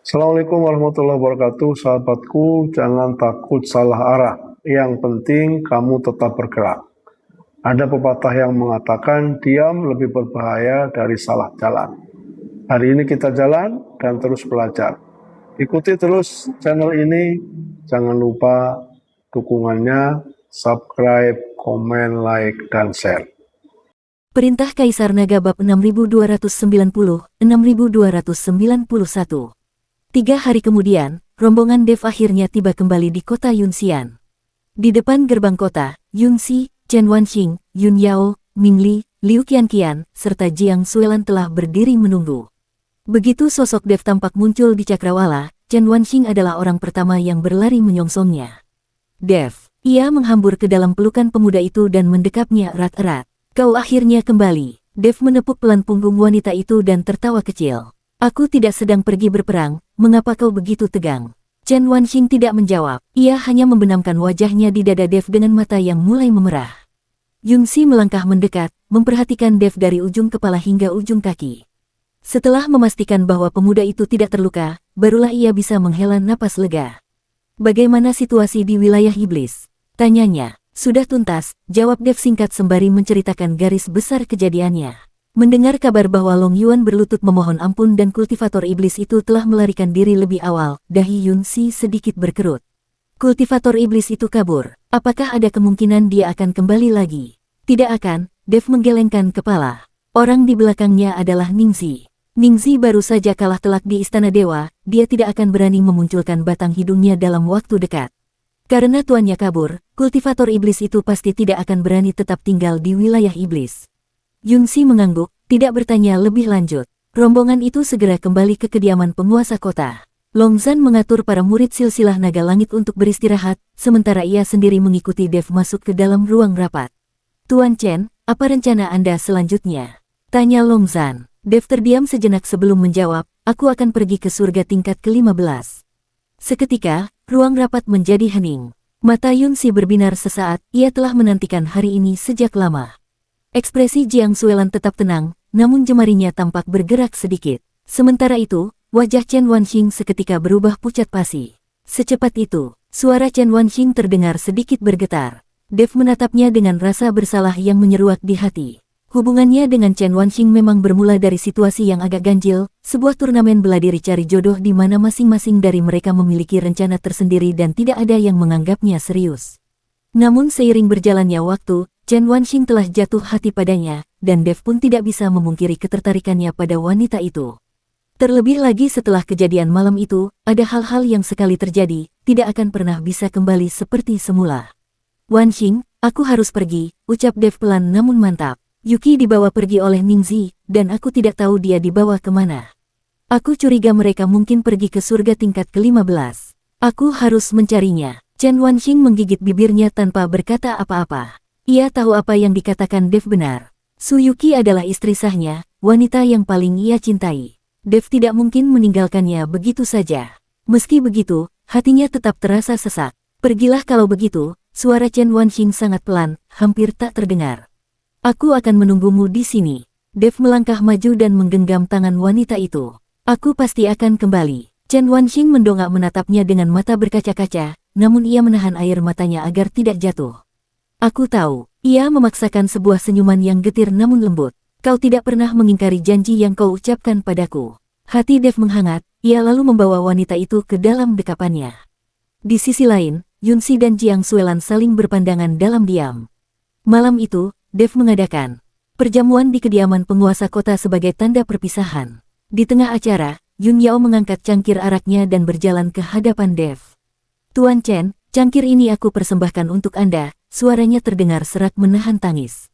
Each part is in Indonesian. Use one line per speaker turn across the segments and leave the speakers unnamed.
Assalamualaikum warahmatullahi wabarakatuh, sahabatku. Jangan takut salah arah. Yang penting kamu tetap bergerak. Ada pepatah yang mengatakan diam lebih berbahaya dari salah jalan. Hari ini kita jalan dan terus belajar. Ikuti terus channel ini. Jangan lupa dukungannya, subscribe, komen, like, dan share.
Perintah Kaisar Naga bab 6290, 6291. 3 hari kemudian, rombongan Dev akhirnya tiba kembali di kota Yunxian. Di depan gerbang kota, Yunxi, Chen Wanxing, Yun Yao, Ming Li, Liu Qianqian, serta Jiang Suelan telah berdiri menunggu. Begitu sosok Dev tampak muncul di cakrawala, Chen Wanxing adalah orang pertama yang berlari menyongsongnya. Dev, ia menghambur ke dalam pelukan pemuda itu dan mendekapnya erat-erat. Kau akhirnya kembali. Dev menepuk pelan punggung wanita itu dan tertawa kecil. Aku tidak sedang pergi berperang, mengapa kau begitu tegang? Chen Wanxing tidak menjawab, ia hanya membenamkan wajahnya di dada Dev dengan mata yang mulai memerah. Yunxi melangkah mendekat, memperhatikan Dev dari ujung kepala hingga ujung kaki. Setelah memastikan bahwa pemuda itu tidak terluka, barulah ia bisa menghela napas lega. Bagaimana situasi di wilayah iblis? Tanyanya. Sudah tuntas, jawab Dev singkat sembari menceritakan garis besar kejadiannya. Mendengar kabar bahwa Long Yuan berlutut memohon ampun dan kultivator iblis itu telah melarikan diri lebih awal, dahi Yunxi sedikit berkerut. Kultivator iblis itu kabur. Apakah ada kemungkinan dia akan kembali lagi? Tidak akan, Dev menggelengkan kepala. Orang di belakangnya adalah Ningxi. Ningxi baru saja kalah telak di Istana Dewa, dia tidak akan berani memunculkan batang hidungnya dalam waktu dekat. Karena tuannya kabur, kultivator iblis itu pasti tidak akan berani tetap tinggal di wilayah iblis. Yunxi mengangguk, tidak bertanya lebih lanjut. Rombongan itu segera kembali ke kediaman penguasa kota. Longzhan mengatur para murid silsilah naga langit untuk beristirahat, sementara ia sendiri mengikuti Dev masuk ke dalam ruang rapat. Tuan Chen, apa rencana Anda selanjutnya? Tanya Longzhan. Dev terdiam sejenak sebelum menjawab, aku akan pergi ke surga tingkat ke-15. Seketika, ruang rapat menjadi hening. Mata Yunxi berbinar sesaat, ia telah menantikan hari ini sejak lama. Ekspresi Jiang Suelan tetap tenang, namun jemarinya tampak bergerak sedikit. Sementara itu, wajah Chen Wanxing seketika berubah pucat pasi. Secepat itu, suara Chen Wanxing terdengar sedikit bergetar. Dev menatapnya dengan rasa bersalah yang menyeruak di hati. Hubungannya dengan Chen Wanxing memang bermula dari situasi yang agak ganjil, sebuah turnamen bela diri cari jodoh di mana masing-masing dari mereka memiliki rencana tersendiri dan tidak ada yang menganggapnya serius. Namun seiring berjalannya waktu, Chen Wanxing telah jatuh hati padanya, dan Dev pun tidak bisa memungkiri ketertarikannya pada wanita itu. Terlebih lagi setelah kejadian malam itu, ada hal-hal yang sekali terjadi, tidak akan pernah bisa kembali seperti semula. Wanxing, aku harus pergi, ucap Dev pelan namun mantap. Yuki dibawa pergi oleh Ningxi, dan aku tidak tahu dia dibawa kemana. Aku curiga mereka mungkin pergi ke surga tingkat ke-15. Aku harus mencarinya. Chen Wanxing menggigit bibirnya tanpa berkata apa-apa. Ia tahu apa yang dikatakan Dev benar. Su Yuki adalah istri sahnya, wanita yang paling ia cintai. Dev tidak mungkin meninggalkannya begitu saja. Meski begitu, hatinya tetap terasa sesak. Pergilah kalau begitu, suara Chen Wanxing sangat pelan, hampir tak terdengar. Aku akan menunggumu di sini. Dev melangkah maju dan menggenggam tangan wanita itu. Aku pasti akan kembali. Chen Wanxing mendongak menatapnya dengan mata berkaca-kaca, namun ia menahan air matanya agar tidak jatuh. Aku tahu, ia memaksakan sebuah senyuman yang getir namun lembut. Kau tidak pernah mengingkari janji yang kau ucapkan padaku. Hati Dev menghangat, ia lalu membawa wanita itu ke dalam dekapannya. Di sisi lain, Yunxi dan Jiang Suelan saling berpandangan dalam diam. Malam itu, Dev mengadakan perjamuan di kediaman penguasa kota sebagai tanda perpisahan. Di tengah acara, Yun Yao mengangkat cangkir araknya dan berjalan ke hadapan Dev. Tuan Chen, cangkir ini aku persembahkan untuk Anda, suaranya terdengar serak menahan tangis.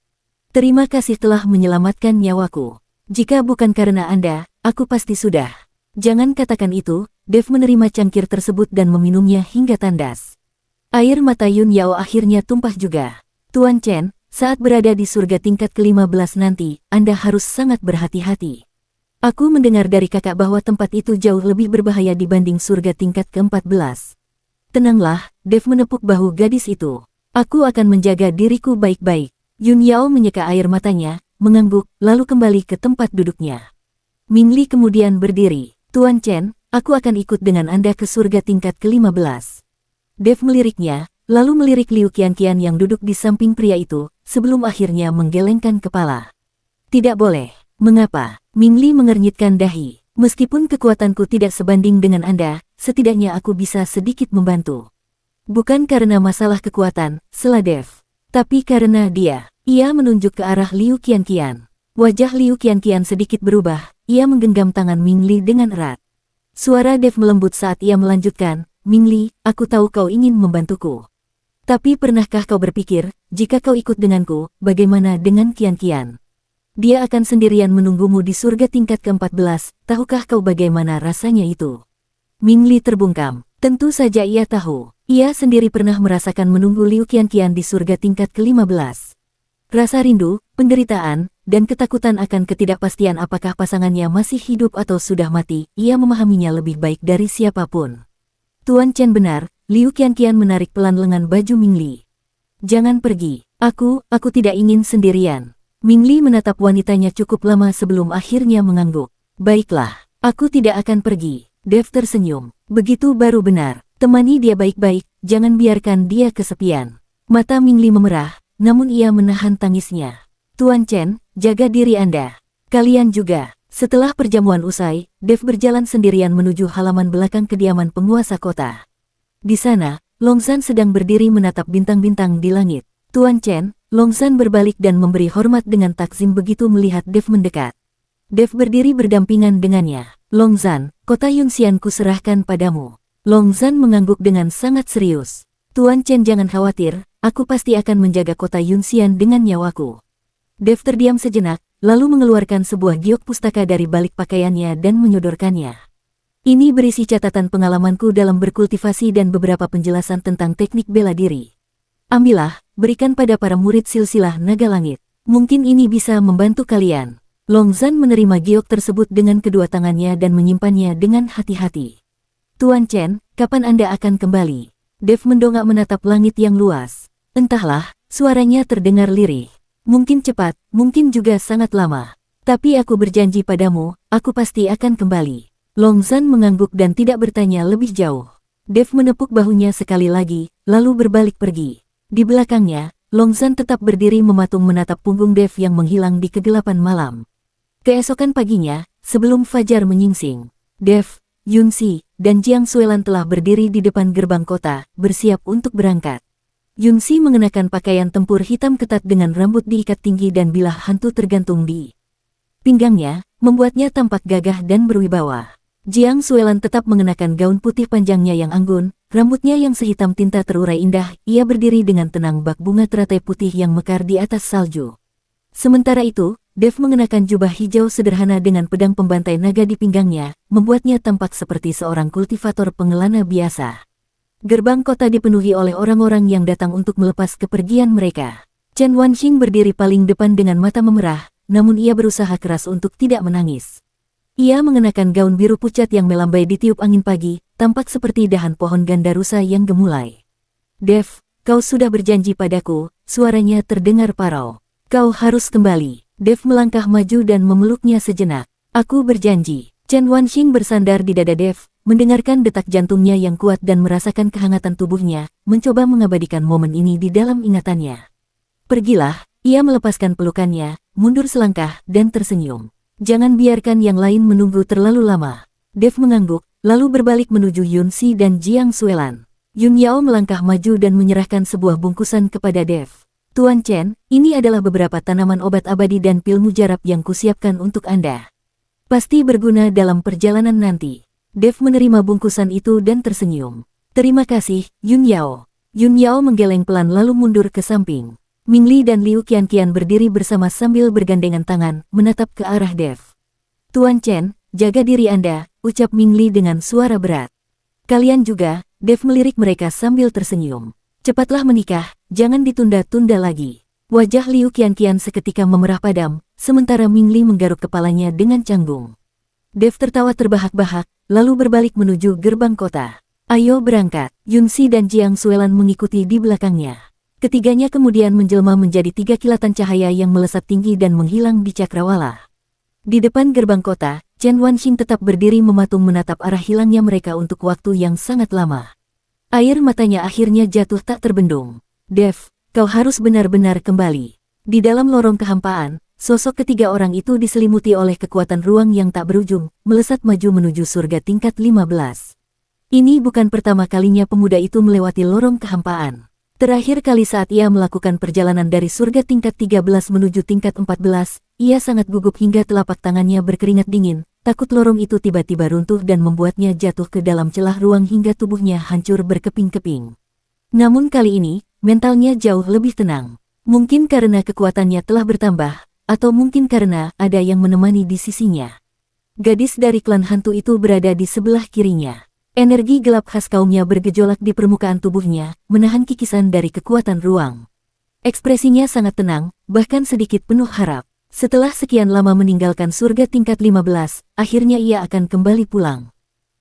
Terima kasih telah menyelamatkan nyawaku. Jika bukan karena Anda, aku pasti sudah. Jangan katakan itu, Dev menerima cangkir tersebut dan meminumnya hingga tandas. Air mata Yun Yao akhirnya tumpah juga. Tuan Chen, saat berada di surga tingkat ke-15 nanti, Anda harus sangat berhati-hati. Aku mendengar dari kakak bahwa tempat itu jauh lebih berbahaya dibanding surga tingkat ke-14. Tenanglah, Dev menepuk bahu gadis itu. Aku akan menjaga diriku baik-baik. Yun Yao menyeka air matanya, mengangguk, lalu kembali ke tempat duduknya. Ming Li kemudian berdiri. Tuan Chen, aku akan ikut dengan Anda ke surga tingkat ke-15. Dev meliriknya, lalu melirik Liu Qianqian yang duduk di samping pria itu, sebelum akhirnya menggelengkan kepala. Tidak boleh. Mengapa? Mingli mengernyitkan dahi. Meskipun kekuatanku tidak sebanding dengan Anda, setidaknya aku bisa sedikit membantu. Bukan karena masalah kekuatan, sela Dev. Tapi karena dia. Ia menunjuk ke arah Liu Qianqian. Wajah Liu Qianqian sedikit berubah, ia menggenggam tangan Mingli dengan erat. Suara Dev melembut saat ia melanjutkan, Mingli, aku tahu kau ingin membantuku. Tapi pernahkah kau berpikir, jika kau ikut denganku, bagaimana dengan Qianqian? Dia akan sendirian menunggumu di surga tingkat ke-14, tahukah kau bagaimana rasanya itu? Mingli terbungkam. Tentu saja ia tahu. Ia sendiri pernah merasakan menunggu Liu Qianqian di surga tingkat ke-15. Rasa rindu, penderitaan, dan ketakutan akan ketidakpastian apakah pasangannya masih hidup atau sudah mati, ia memahaminya lebih baik dari siapapun. Tuan Chen benar, Liu Qianqian menarik pelan lengan baju Mingli. Jangan pergi. Aku tidak ingin sendirian. Mingli menatap wanitanya cukup lama sebelum akhirnya mengangguk. Baiklah, aku tidak akan pergi. Dev tersenyum. Begitu baru benar. Temani dia baik-baik, jangan biarkan dia kesepian. Mata Mingli memerah, namun ia menahan tangisnya. Tuan Chen, jaga diri Anda. Kalian juga. Setelah perjamuan usai, Dev berjalan sendirian menuju halaman belakang kediaman penguasa kota. Di sana, Longzhan sedang berdiri menatap bintang-bintang di langit. Tuan Chen, Longzhan berbalik dan memberi hormat dengan takzim begitu melihat Dev mendekat. Dev berdiri berdampingan dengannya. Longzhan, kota Yunxian ku serahkan padamu. Longzhan mengangguk dengan sangat serius. Tuan Chen jangan khawatir, aku pasti akan menjaga kota Yunxian dengan nyawaku. Dev terdiam sejenak, lalu mengeluarkan sebuah giok pustaka dari balik pakaiannya dan menyodorkannya. Ini berisi catatan pengalamanku dalam berkultivasi dan beberapa penjelasan tentang teknik bela diri. Ambillah, berikan pada para murid silsilah naga langit. Mungkin ini bisa membantu kalian. Longzhan menerima giok tersebut dengan kedua tangannya dan menyimpannya dengan hati-hati. Tuan Chen, kapan Anda akan kembali? Dev mendongak menatap langit yang luas. Entahlah, suaranya terdengar lirih. Mungkin cepat, mungkin juga sangat lama. Tapi aku berjanji padamu, aku pasti akan kembali. Longzhan mengangguk dan tidak bertanya lebih jauh. Dev menepuk bahunya sekali lagi, lalu berbalik pergi. Di belakangnya, Longzhan tetap berdiri mematung menatap punggung Dev yang menghilang di kegelapan malam. Keesokan paginya, sebelum fajar menyingsing, Dev, Yunxi, dan Jiang Suelan telah berdiri di depan gerbang kota, bersiap untuk berangkat. Yunxi mengenakan pakaian tempur hitam ketat dengan rambut diikat tinggi dan bilah hantu tergantung di pinggangnya, membuatnya tampak gagah dan berwibawa. Jiang Suelan tetap mengenakan gaun putih panjangnya yang anggun, rambutnya yang sehitam tinta terurai indah, ia berdiri dengan tenang bak bunga teratai putih yang mekar di atas salju. Sementara itu, Dev mengenakan jubah hijau sederhana dengan pedang pembantai naga di pinggangnya, membuatnya tampak seperti seorang kultivator pengelana biasa. Gerbang kota dipenuhi oleh orang-orang yang datang untuk melepas kepergian mereka. Chen Wanxing berdiri paling depan dengan mata memerah, namun ia berusaha keras untuk tidak menangis. Ia mengenakan gaun biru pucat yang melambai ditiup angin pagi, tampak seperti dahan pohon gandarusa yang gemulai. Dev, kau sudah berjanji padaku, suaranya terdengar parau. Kau harus kembali. Dev melangkah maju dan memeluknya sejenak. Aku berjanji. Chen Wanxing bersandar di dada Dev, mendengarkan detak jantungnya yang kuat dan merasakan kehangatan tubuhnya, mencoba mengabadikan momen ini di dalam ingatannya. Pergilah, ia melepaskan pelukannya, mundur selangkah, dan tersenyum. Jangan biarkan yang lain menunggu terlalu lama. Dev mengangguk, lalu berbalik menuju Yunxi dan Jiang Suelan. Yun Yao melangkah maju dan menyerahkan sebuah bungkusan kepada Dev. Tuan Chen, ini adalah beberapa tanaman obat abadi dan pil mujarab yang kusiapkan untuk Anda. Pasti berguna dalam perjalanan nanti. Dev menerima bungkusan itu dan tersenyum. Terima kasih, Yun Yao. Yun Yao menggeleng pelan lalu mundur ke samping. Mingli dan Liu Qianqian berdiri bersama sambil bergandengan tangan, menatap ke arah Dev. Tuan Chen, jaga diri Anda, ucap Mingli dengan suara berat. Kalian juga, Dev melirik mereka sambil tersenyum. Cepatlah menikah, jangan ditunda-tunda lagi. Wajah Liu Qianqian seketika memerah padam, sementara Mingli menggaruk kepalanya dengan canggung. Dev tertawa terbahak-bahak, lalu berbalik menuju gerbang kota. Ayo berangkat. Yunxi dan Jiang Suelan mengikuti di belakangnya. Ketiganya kemudian menjelma menjadi 3 kilatan cahaya yang melesat tinggi dan menghilang di cakrawala. Di depan gerbang kota, Chen Wanxing tetap berdiri mematung menatap arah hilangnya mereka untuk waktu yang sangat lama. Air matanya akhirnya jatuh tak terbendung. Dev, kau harus benar-benar kembali. Di dalam lorong kehampaan, sosok ketiga orang itu diselimuti oleh kekuatan ruang yang tak berujung, melesat maju menuju surga tingkat 15. Ini bukan pertama kalinya pemuda itu melewati lorong kehampaan. Terakhir kali saat ia melakukan perjalanan dari surga tingkat 13 menuju tingkat 14, ia sangat gugup hingga telapak tangannya berkeringat dingin, takut lorong itu tiba-tiba runtuh dan membuatnya jatuh ke dalam celah ruang hingga tubuhnya hancur berkeping-keping. Namun kali ini, mentalnya jauh lebih tenang. Mungkin karena kekuatannya telah bertambah, atau mungkin karena ada yang menemani di sisinya. Gadis dari klan hantu itu berada di sebelah kirinya. Energi gelap khas kaumnya bergejolak di permukaan tubuhnya, menahan kikisan dari kekuatan ruang. Ekspresinya sangat tenang, bahkan sedikit penuh harap. Setelah sekian lama meninggalkan surga tingkat 15, akhirnya ia akan kembali pulang.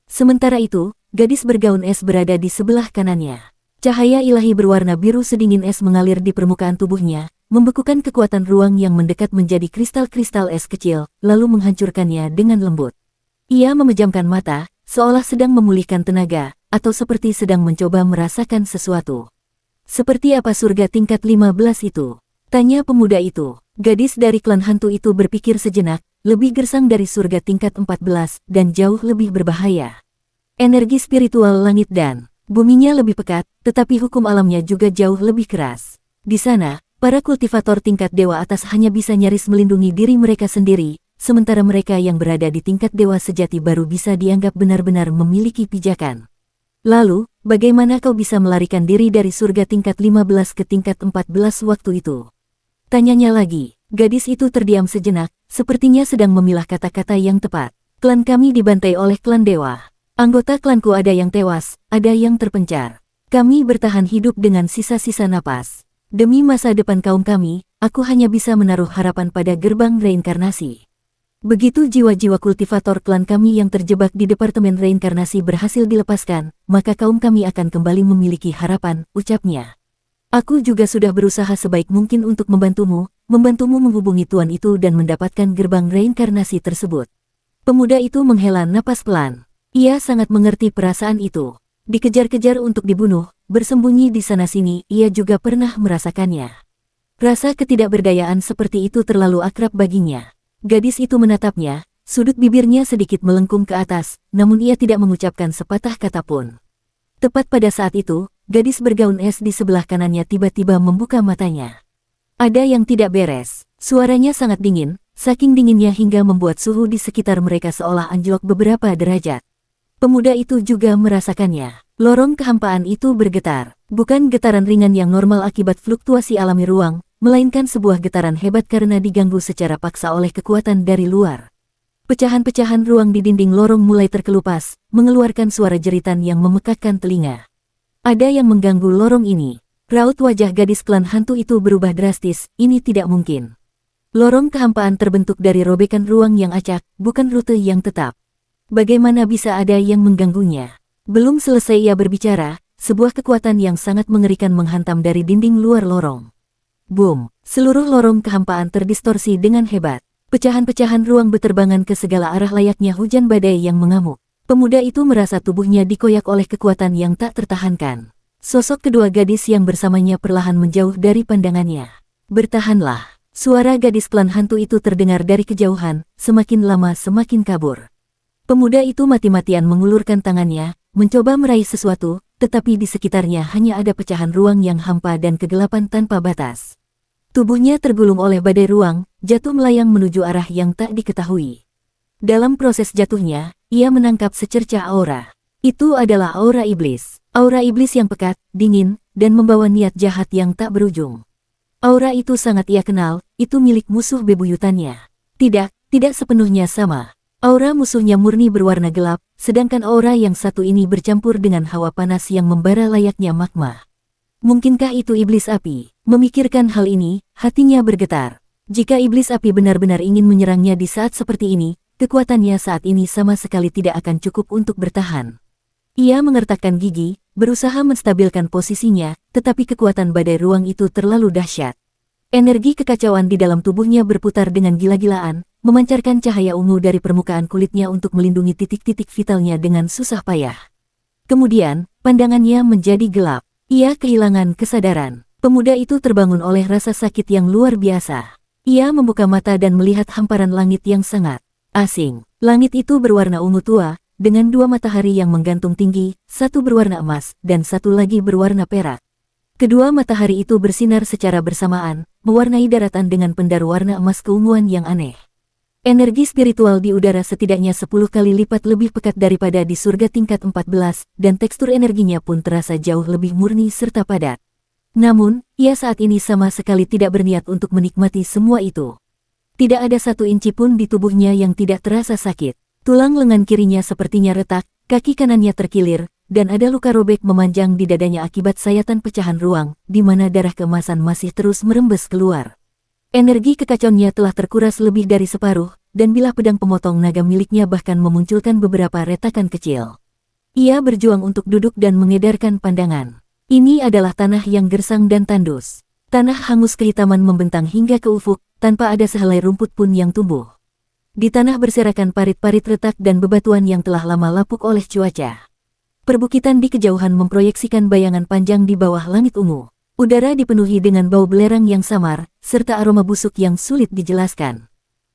Sementara itu, gadis bergaun es berada di sebelah kanannya. Cahaya ilahi berwarna biru sedingin es mengalir di permukaan tubuhnya, membekukan kekuatan ruang yang mendekat menjadi kristal-kristal es kecil, lalu menghancurkannya dengan lembut. Ia memejamkan mata, seolah sedang memulihkan tenaga, atau seperti sedang mencoba merasakan sesuatu. Seperti apa surga tingkat 15 itu? Tanya pemuda itu. Gadis dari klan hantu itu berpikir sejenak, lebih gersang dari surga tingkat 14 dan jauh lebih berbahaya. Energi spiritual langit dan buminya lebih pekat, tetapi hukum alamnya juga jauh lebih keras. Di sana, para kultivator tingkat dewa atas hanya bisa nyaris melindungi diri mereka sendiri, sementara mereka yang berada di tingkat dewa sejati baru bisa dianggap benar-benar memiliki pijakan. Lalu, bagaimana kau bisa melarikan diri dari surga tingkat 15 ke tingkat 14 waktu itu? Tanyanya lagi. Gadis itu terdiam sejenak, sepertinya sedang memilah kata-kata yang tepat. Klan kami dibantai oleh klan dewa. Anggota klanku ada yang tewas, ada yang terpencar. Kami bertahan hidup dengan sisa-sisa napas. Demi masa depan kaum kami, aku hanya bisa menaruh harapan pada gerbang reinkarnasi. Begitu jiwa-jiwa kultivator klan kami yang terjebak di departemen reinkarnasi berhasil dilepaskan, maka kaum kami akan kembali memiliki harapan, ucapnya. Aku juga sudah berusaha sebaik mungkin untuk membantumu menghubungi tuan itu dan mendapatkan gerbang reinkarnasi tersebut. Pemuda itu menghela napas pelan. Ia sangat mengerti perasaan itu. Dikejar-kejar untuk dibunuh, bersembunyi di sana-sini, ia juga pernah merasakannya. Rasa ketidakberdayaan seperti itu terlalu akrab baginya. Gadis itu menatapnya, sudut bibirnya sedikit melengkung ke atas, namun ia tidak mengucapkan sepatah kata pun. Tepat pada saat itu, gadis bergaun es di sebelah kanannya tiba-tiba membuka matanya. Ada yang tidak beres. Suaranya sangat dingin, saking dinginnya hingga membuat suhu di sekitar mereka seolah anjlok beberapa derajat. Pemuda itu juga merasakannya. Lorong kehampaan itu bergetar. Bukan getaran ringan yang normal akibat fluktuasi alami ruang, melainkan sebuah getaran hebat karena diganggu secara paksa oleh kekuatan dari luar. Pecahan-pecahan ruang di dinding lorong mulai terkelupas, mengeluarkan suara jeritan yang memekakkan telinga. Ada yang mengganggu lorong ini. Raut wajah gadis klan hantu itu berubah drastis, ini tidak mungkin. Lorong kehampaan terbentuk dari robekan ruang yang acak, bukan rute yang tetap. Bagaimana bisa ada yang mengganggunya? Belum selesai ia berbicara, sebuah kekuatan yang sangat mengerikan menghantam dari dinding luar lorong. Boom! Seluruh lorong kehampaan terdistorsi dengan hebat. Pecahan-pecahan ruang beterbangan ke segala arah layaknya hujan badai yang mengamuk. Pemuda itu merasa tubuhnya dikoyak oleh kekuatan yang tak tertahankan. Sosok kedua gadis yang bersamanya perlahan menjauh dari pandangannya. Bertahanlah. Suara gadis klan hantu itu terdengar dari kejauhan, semakin lama semakin kabur. Pemuda itu mati-matian mengulurkan tangannya, mencoba meraih sesuatu, tetapi di sekitarnya hanya ada pecahan ruang yang hampa dan kegelapan tanpa batas. Tubuhnya tergulung oleh badai ruang, jatuh melayang menuju arah yang tak diketahui. Dalam proses jatuhnya, ia menangkap secercah aura. Itu adalah aura iblis. Aura iblis yang pekat, dingin, dan membawa niat jahat yang tak berujung. Aura itu sangat ia kenal, itu milik musuh bebuyutannya. Tidak sepenuhnya sama. Aura musuhnya murni berwarna gelap, sedangkan aura yang satu ini bercampur dengan hawa panas yang membara layaknya magma. Mungkinkah itu iblis api? Memikirkan hal ini, hatinya bergetar. Jika iblis api benar-benar ingin menyerangnya di saat seperti ini, kekuatannya saat ini sama sekali tidak akan cukup untuk bertahan. Ia mengertakkan gigi, berusaha menstabilkan posisinya, tetapi kekuatan badai ruang itu terlalu dahsyat. Energi kekacauan di dalam tubuhnya berputar dengan gila-gilaan, memancarkan cahaya ungu dari permukaan kulitnya untuk melindungi titik-titik vitalnya dengan susah payah. Kemudian, pandangannya menjadi gelap. Ia kehilangan kesadaran. Pemuda itu terbangun oleh rasa sakit yang luar biasa. Ia membuka mata dan melihat hamparan langit yang sangat asing. Langit itu berwarna ungu tua, dengan dua matahari yang menggantung tinggi, satu berwarna emas, dan satu lagi berwarna perak. Kedua matahari itu bersinar secara bersamaan, mewarnai daratan dengan pendar warna emas keunguan yang aneh. Energi spiritual di udara setidaknya 10 kali lipat lebih pekat daripada di surga tingkat 14, dan tekstur energinya pun terasa jauh lebih murni serta padat. Namun, ia saat ini sama sekali tidak berniat untuk menikmati semua itu. Tidak ada satu inci pun di tubuhnya yang tidak terasa sakit. Tulang lengan kirinya sepertinya retak, kaki kanannya terkilir, dan ada luka robek memanjang di dadanya akibat sayatan pecahan ruang, di mana darah keemasan masih terus merembes keluar. Energi kekacauannya telah terkuras lebih dari separuh, dan bilah pedang pemotong naga miliknya bahkan memunculkan beberapa retakan kecil. Ia berjuang untuk duduk dan mengedarkan pandangan. Ini adalah tanah yang gersang dan tandus. Tanah hangus kehitaman membentang hingga ke ufuk, tanpa ada sehelai rumput pun yang tumbuh. Di tanah berserakan parit-parit retak dan bebatuan yang telah lama lapuk oleh cuaca. Perbukitan di kejauhan memproyeksikan bayangan panjang di bawah langit ungu. Udara dipenuhi dengan bau belerang yang samar, serta aroma busuk yang sulit dijelaskan.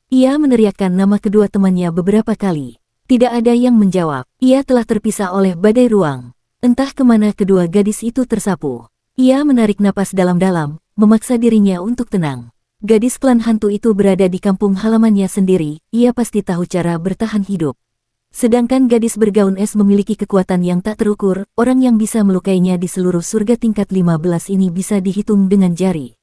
Ia meneriakkan nama kedua temannya beberapa kali. Tidak ada yang menjawab. Ia telah terpisah oleh badai ruang. Entah kemana kedua gadis itu tersapu. Ia menarik napas dalam-dalam, memaksa dirinya untuk tenang. Gadis klan hantu itu berada di kampung halamannya sendiri, ia pasti tahu cara bertahan hidup. Sedangkan gadis bergaun es memiliki kekuatan yang tak terukur, orang yang bisa melukainya di seluruh surga tingkat 15 ini bisa dihitung dengan jari.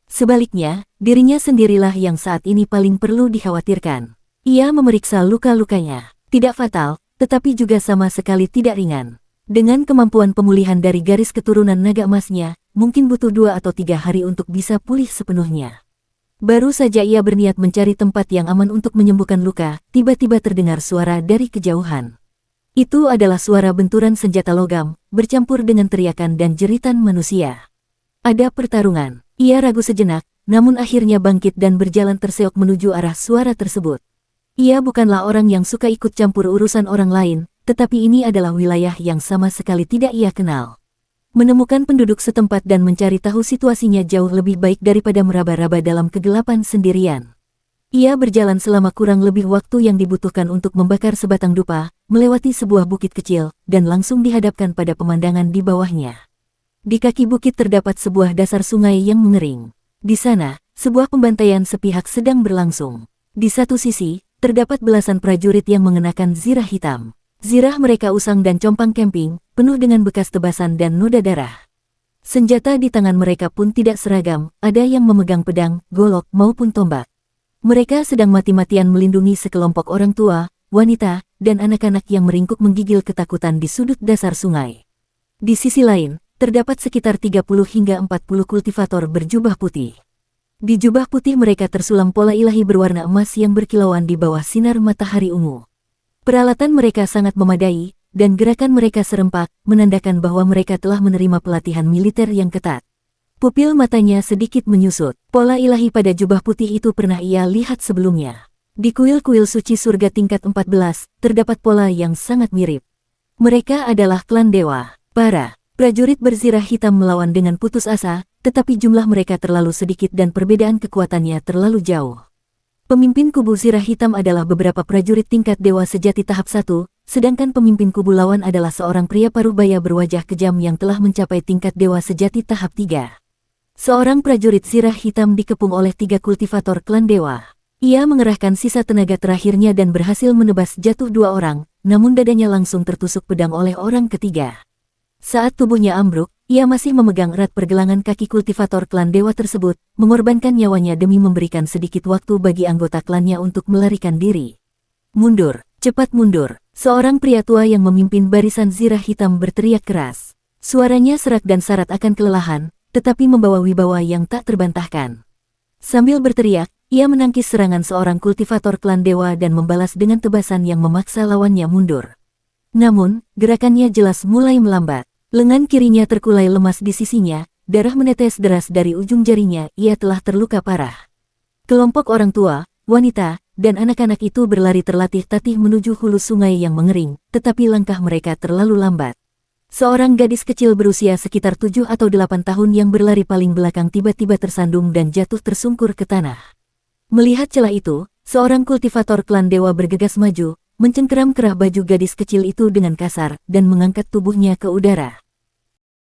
Sebaliknya, dirinya sendirilah yang saat ini paling perlu dikhawatirkan. Ia memeriksa luka-lukanya. Tidak fatal, tetapi juga sama sekali tidak ringan. Dengan kemampuan pemulihan dari garis keturunan naga emasnya, mungkin butuh 2 atau 3 hari untuk bisa pulih sepenuhnya. Baru saja ia berniat mencari tempat yang aman untuk menyembuhkan luka, tiba-tiba terdengar suara dari kejauhan. Itu adalah suara benturan senjata logam, bercampur dengan teriakan dan jeritan manusia. Ada pertarungan. Ia ragu sejenak, namun akhirnya bangkit dan berjalan terseok menuju arah suara tersebut. Ia bukanlah orang yang suka ikut campur urusan orang lain, tetapi ini adalah wilayah yang sama sekali tidak ia kenal. Menemukan penduduk setempat dan mencari tahu situasinya jauh lebih baik daripada meraba-raba dalam kegelapan sendirian. Ia berjalan selama kurang lebih waktu yang dibutuhkan untuk membakar sebatang dupa, melewati sebuah bukit kecil, dan langsung dihadapkan pada pemandangan di bawahnya. Di kaki bukit terdapat sebuah dasar sungai yang mengering. Di sana, sebuah pembantaian sepihak sedang berlangsung. Di satu sisi, terdapat belasan prajurit yang mengenakan zirah hitam. Zirah mereka usang dan compang camping, penuh dengan bekas tebasan dan noda darah. Senjata di tangan mereka pun tidak seragam, ada yang memegang pedang, golok, maupun tombak. Mereka sedang mati-matian melindungi sekelompok orang tua, wanita, dan anak-anak yang meringkuk menggigil ketakutan di sudut dasar sungai. Di sisi lain, terdapat sekitar 30 hingga 40 kultivator berjubah putih. Di jubah putih mereka tersulam pola ilahi berwarna emas yang berkilauan di bawah sinar matahari ungu. Peralatan mereka sangat memadai, dan gerakan mereka serempak, menandakan bahwa mereka telah menerima pelatihan militer yang ketat. Pupil matanya sedikit menyusut. Pola ilahi pada jubah putih itu pernah ia lihat sebelumnya. Di kuil-kuil suci surga tingkat 14, terdapat pola yang sangat mirip. Mereka adalah klan dewa. Para prajurit berzirah hitam melawan dengan putus asa, tetapi jumlah mereka terlalu sedikit dan perbedaan kekuatannya terlalu jauh. Pemimpin kubu zirah hitam adalah beberapa prajurit tingkat dewa sejati tahap 1, sedangkan pemimpin kubu lawan adalah seorang pria parubaya berwajah kejam yang telah mencapai tingkat dewa sejati tahap 3. Seorang prajurit zirah hitam dikepung oleh 3 kultivator klan dewa. Ia mengerahkan sisa tenaga terakhirnya dan berhasil menebas jatuh 2 orang, namun dadanya langsung tertusuk pedang oleh orang ketiga. Saat tubuhnya ambruk, ia masih memegang erat pergelangan kaki kultivator klan dewa tersebut, mengorbankan nyawanya demi memberikan sedikit waktu bagi anggota klannya untuk melarikan diri. Mundur, cepat mundur, seorang pria tua yang memimpin barisan zirah hitam berteriak keras. Suaranya serak dan syarat akan kelelahan, tetapi membawa wibawa yang tak terbantahkan. Sambil berteriak, ia menangkis serangan seorang kultivator klan dewa dan membalas dengan tebasan yang memaksa lawannya mundur. Namun, gerakannya jelas mulai melambat. Lengan kirinya terkulai lemas di sisinya, darah menetes deras dari ujung jarinya, ia telah terluka parah. Kelompok orang tua, wanita, dan anak-anak itu berlari terlatih-tatih menuju hulu sungai yang mengering, tetapi langkah mereka terlalu lambat. Seorang gadis kecil berusia sekitar 7 atau 8 tahun yang berlari paling belakang tiba-tiba tersandung dan jatuh tersungkur ke tanah. Melihat celah itu, seorang kultivator klan dewa bergegas maju, mencengkeram kerah baju gadis kecil itu dengan kasar, dan mengangkat tubuhnya ke udara.